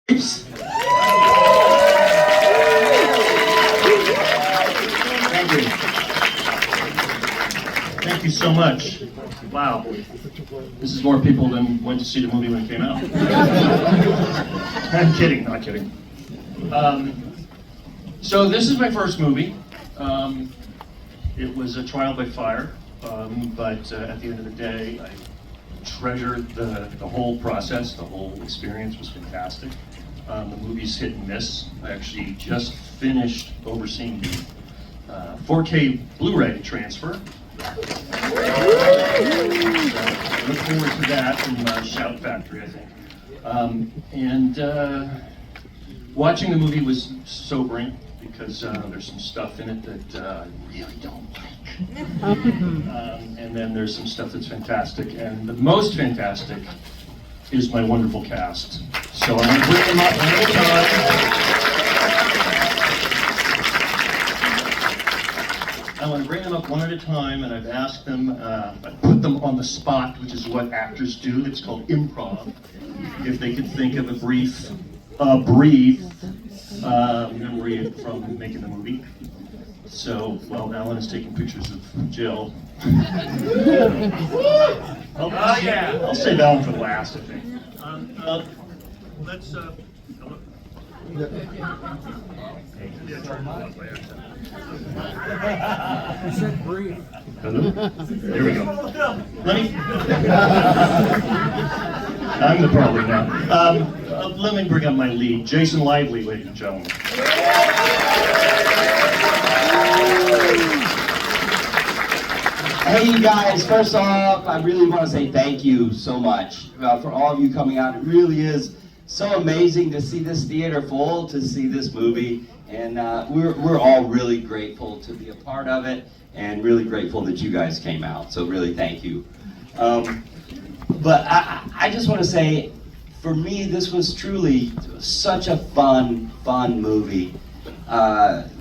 Thank you. Thank you so much. Wow. This is more people than went to see the movie when it came out. I'm kidding, not kidding. So this is my first movie. It was a trial by fire, but at the end of the day, I treasured the whole process. The whole experience was fantastic. The movie's hit and miss. I actually just finished overseeing the 4K Blu-ray transfer. Look forward to that from Shout Factory, I think. Watching the movie was sobering because there's some stuff in it that I really don't like. And then there's some stuff that's fantastic, and the most fantastic is my wonderful cast. So I'm going to bring them up one at a time. I want to bring them up one at a time, and I've asked them, I put them on the spot, which is what actors do. It's called improv. If they could think of a brief memory from making the movie. So, well, Alan is taking pictures of Jill. I'll save Alan for last, I think. Let's, hello? Hello? Here we go. I'm the problem now. Let me bring up my lead, Jason Lively, ladies and gentlemen. Hey, you guys, first off, I really want to say thank you so much for all of you coming out. It really is so amazing to see this theater full, to see this movie, and we're all really grateful to be a part of it, and really grateful that you guys came out, so really thank you. But I just want to say, for me, this was truly such a fun movie.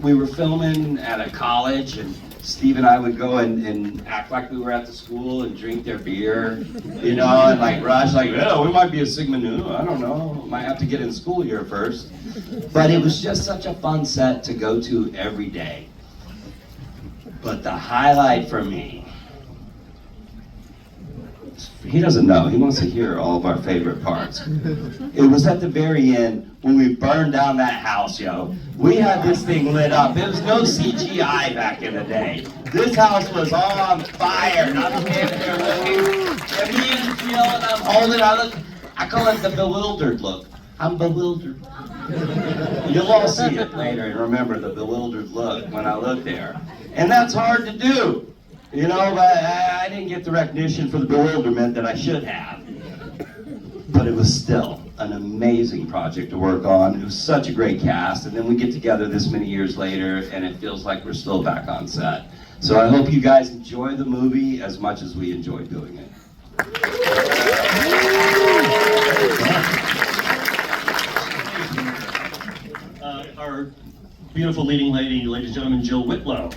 We were filming at a college, and Steve and I would go and act like we were at the school and drink their beer, you know, and like Raj, like, oh, we might be a Sigma Nu, I don't know, might have to get in school here first. But it was just such a fun set to go to every day. But the highlight for me, he doesn't know, he wants to hear all of our favorite parts. It was at the very end when we burned down that house, yo. We had this thing lit up. There was no CGI back in the day. This house was all on fire, and I'm standing there looking, and me and Jill, and I'm holding, I call it the bewildered look. I'm bewildered. You'll all see it later and remember the bewildered look when I look there. And that's hard to do. You know, I didn't get the recognition for the bewilderment that I should have. But it was still an amazing project to work on. It was such a great cast, and then we get together this many years later, and it feels like we're still back on set. So I hope you guys enjoy the movie as much as we enjoy doing it. Our beautiful leading lady, ladies and gentlemen, Jill Whitlow.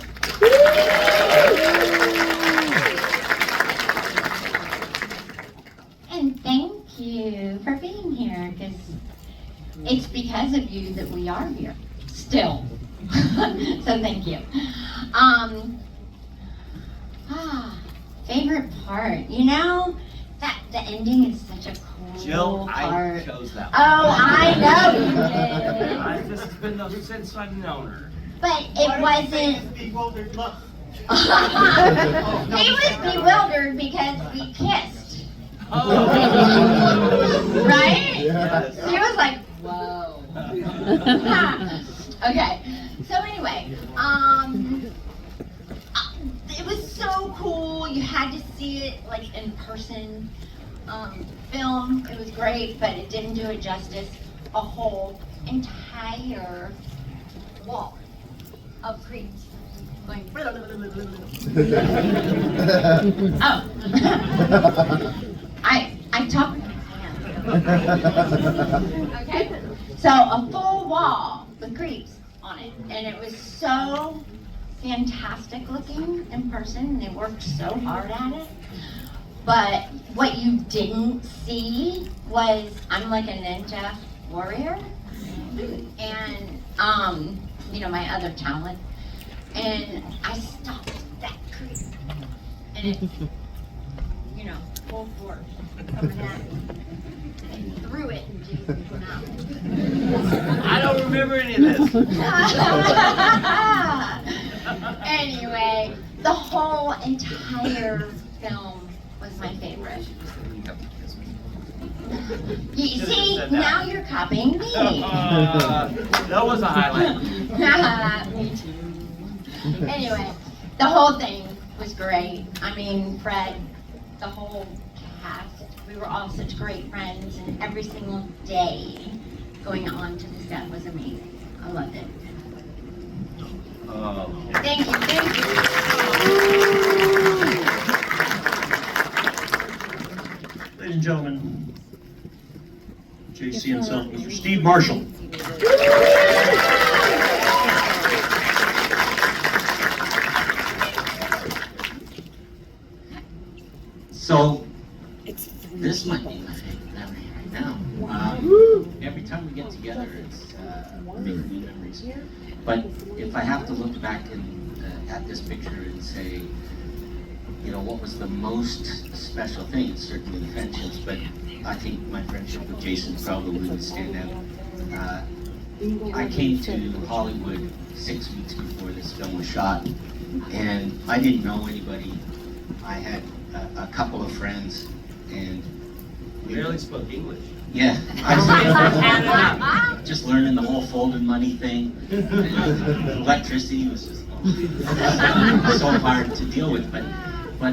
And thank you for being here, because it's because of you that we are here, still. So thank you. Favorite part, you know, that the ending is such a cool Jill, part. I chose that one. Oh, I know you did. I've just been since I've known her. But it wasn't. Bewildered look. He was bewildered because we kissed. Oh. Right? Yes. He was like, whoa. Okay. So anyway, it was so cool. You had to see it like in person. Film, it was great, but it didn't do it justice. A whole entire wall of creeps going. Oh. I talk with my hands. Okay. So a full wall with creeps on it, and it was so fantastic looking in person, and they worked so hard at it. But what you didn't see was I'm like a ninja warrior, and my other talent, and I stopped that creep, and it, full force coming at me, and threw it in Jason's mouth. I don't remember any of this. Anyway, the whole entire film was my favorite. You see, now you're copying me. That was a highlight. Me too. Anyway, the whole thing was great. I mean, Fred, the whole cast, we were all such great friends, and every single day going on to the set was amazing. I loved it. Thank you, thank you. Ladies and gentlemen, JC himself, Mr. Steve Marshall. So, this might be my favorite memory right now. Every time we get together, it's making new memories. But if I have to look back at this picture and say, what was the most special thing? It's certainly the friendships, but I think my friendship with Jason probably would stand out. I came to Hollywood 6 weeks before this film was shot, and I didn't know anybody. I had a couple of friends, and we Barely spoke English. yeah, I was just learning the whole folded money thing. Electricity was just so hard to deal with, but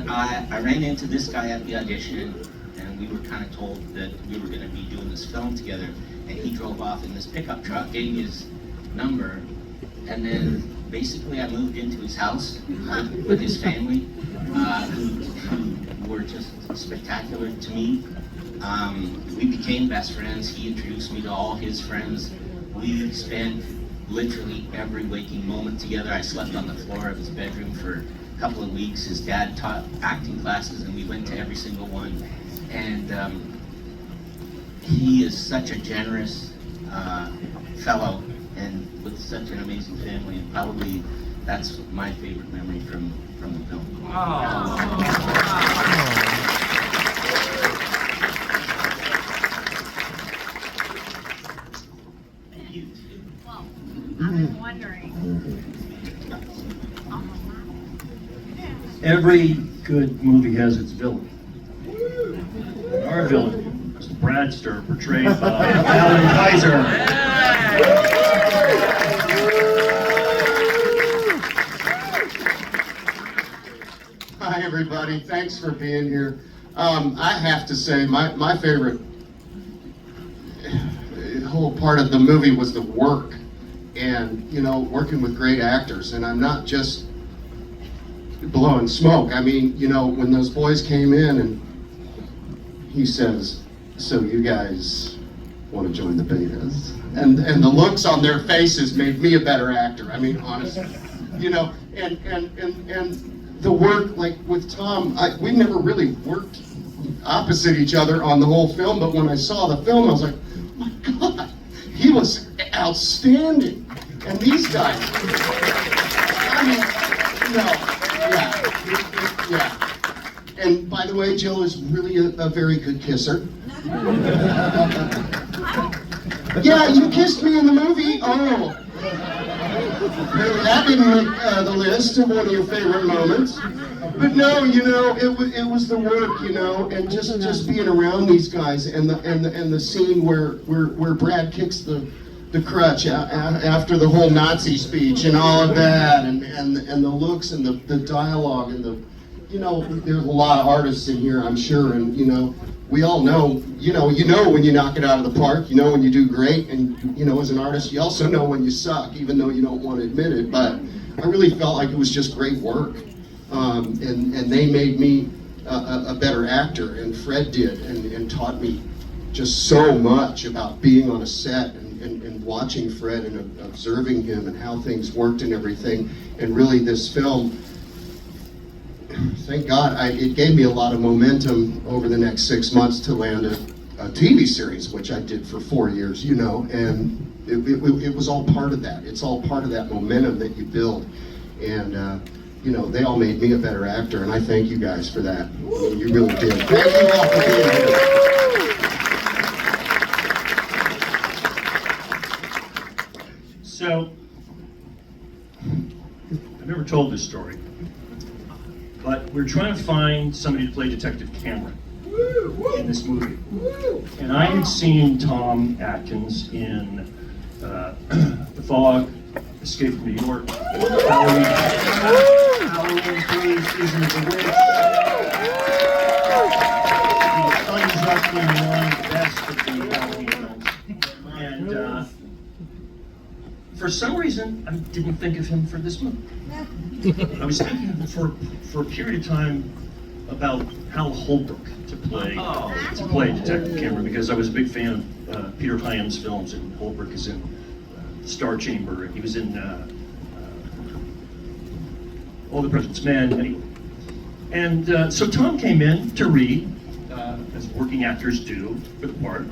I ran into this guy at the audition, and we were kind of told that we were going to be doing this film together, and he drove off in this pickup truck, gave me his number, and then basically I moved into his house with his family, who were just spectacular to me. We became best friends. He introduced me to all his friends. We spent literally every waking moment together. I slept on the floor of his bedroom for a couple of weeks. His dad taught acting classes, and we went to every single one. And he is such a generous fellow, and with such an amazing family. And probably that's my favorite memory from the film. I was wondering. Every good movie has its villain. Our villain, Mr. Bradster, portrayed by Alan Kaiser. Hi, everybody. Thanks for being here. I have to say, my favorite whole part of the movie was the work, and working with great actors. And I'm not just blowing smoke. I mean, when those boys came in and he says, "So you guys want to join the Betas?" And the looks on their faces made me a better actor. I mean, honestly, and the work, like with Tom, we never really worked opposite each other on the whole film, but when I saw the film, I was like, oh my God, he was outstanding. And these guys, I mean, yeah. And by the way, Jill is really a very good kisser. Yeah, you kissed me in the movie. Oh. That didn't make the list of one of your favorite moments. But no, it was the work, and just being around these guys, and the scene where Brad kicks the crutch after the whole Nazi speech and all of that, and the looks and the dialogue and there's a lot of artists in here, I'm sure, and we all know, when you knock it out of the park, when you do great, and as an artist, you also know when you suck, even though you don't want to admit it. But I really felt like it was just great work, and they made me a better actor, and Fred did, and taught me just so much about being on a set and watching Fred and observing him and how things worked and everything. And really, this film, thank God, it gave me a lot of momentum over the next 6 months to land TV series, which I did for 4 years, you know, and it was all part of that. It's all part of that momentum that you build. And, you know, they all made me a better actor, and I thank you guys for that. You really did. Thank you all for being here. So, I've never told this story, but we're trying to find somebody to play Detective Cameron in this movie. And I had seen Tom Atkins in The Fog, Escape from New York, Halloween 3, Season of the Witch. He comes up in one of the best of the Halloween films. And for some reason, I didn't think of him for this movie. I was thinking for a period of time about Hal Holbrook to play Detective Cameron, because I was a big fan of Peter Hyams' films, and Holbrook is in Star Chamber, and he was in All the President's Men, anyway. And so Tom came in to read, as working actors do, for the part,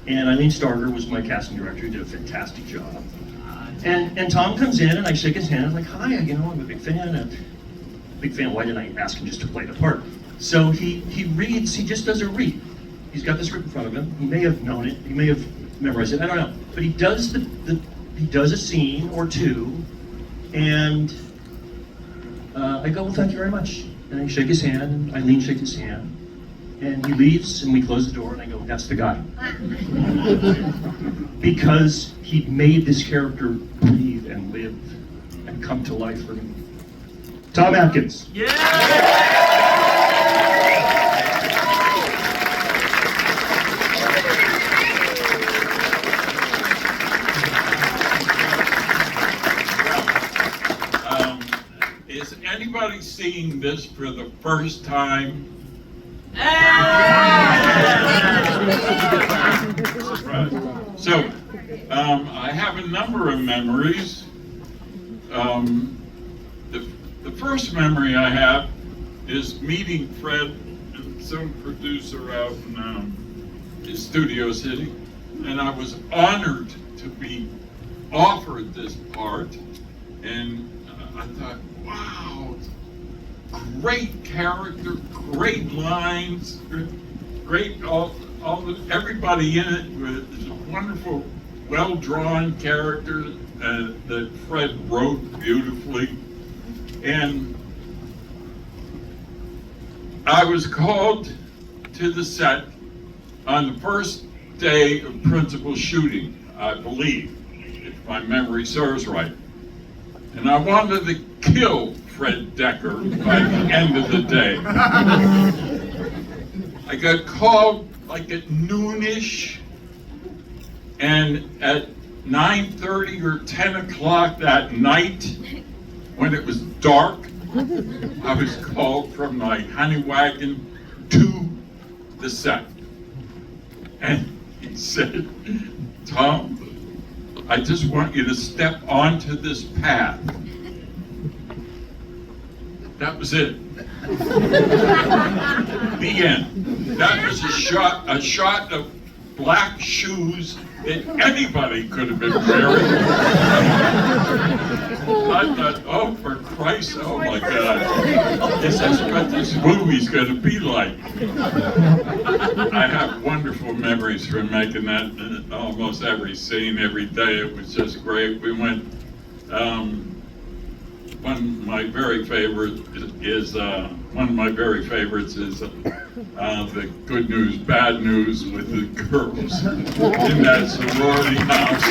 and Eileen Starger was my casting director, who did a fantastic job. And Tom comes in, and I shake his hand, I'm like, hi, you know, I'm a big fan. Why didn't I ask him just to play the part? So he reads, he just does a read. He's got this written in front of him. He may have known it, he may have memorized it, I don't know. But he does he does a scene or two, and I go, well, thank you very much. And I shake his hand, and Eileen shakes his hand, and he leaves, and we close the door, and I go, that's the guy. Because he made this character breathe and live and come to life for me. Tom Atkins. Is anybody seeing this for the first time? So, I have a number of memories. The first memory I have is meeting Fred, some producer out in Studio City, and I was honored to be offered this part, and I thought, wow, great character, great lines, great everybody in it was a wonderful, well-drawn character that Fred wrote beautifully. And I was called to the set on the first day of principal shooting, I believe, if my memory serves right. And I wanted to kill Fred Decker by the end of the day. I got called like at noonish, and at 9:30 or 10 o'clock that night, when it was dark, I was called from my honey wagon to the set. And he said, Tom, I just want you to step onto this path. That was it. The end. That was a shot of black shoes that anybody could have been wearing. I thought, oh, for Christ, oh my God, this is what this movie's going to be like. I have wonderful memories from making that almost every scene, every day. It was just great. We went, one of my very favorites is the Good News, Bad News with the girls in that sorority house.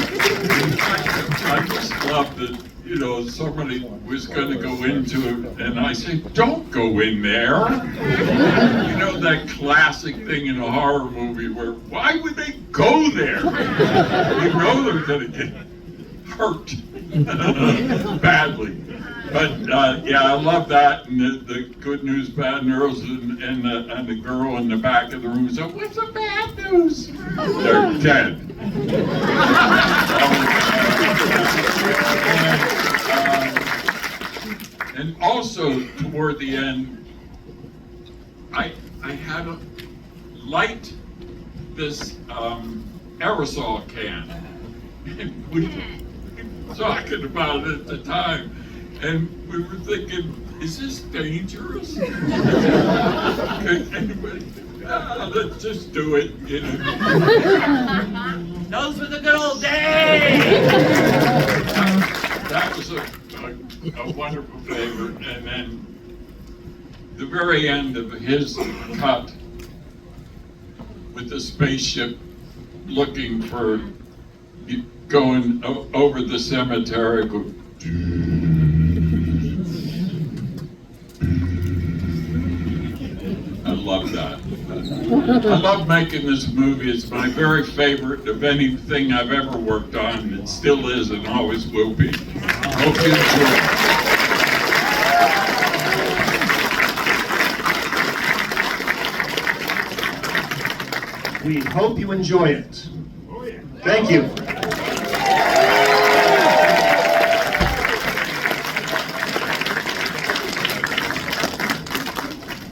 I just loved that, you know, somebody was going to go into it, and I said, don't go in there. You know, that classic thing in a horror movie where, why would they go there? You know they're going to get hurt badly. But yeah, I love that, and the Good News, Bad News, and the girl in the back of the room said, "What's the bad news?" They're dead. And also toward the end, I had a light this aerosol can. And we were talking about it at the time, and we were thinking, is this dangerous? Anybody? Let's just do it, you know. Those were the good old days! That was a wonderful favorite. And then the very end of his cut with the spaceship looking for, going over the cemetery. I love that. I love making this movie. It's my very favorite of anything I've ever worked on. It still is and always will be. Hope you enjoy it. We hope you enjoy it. Thank you.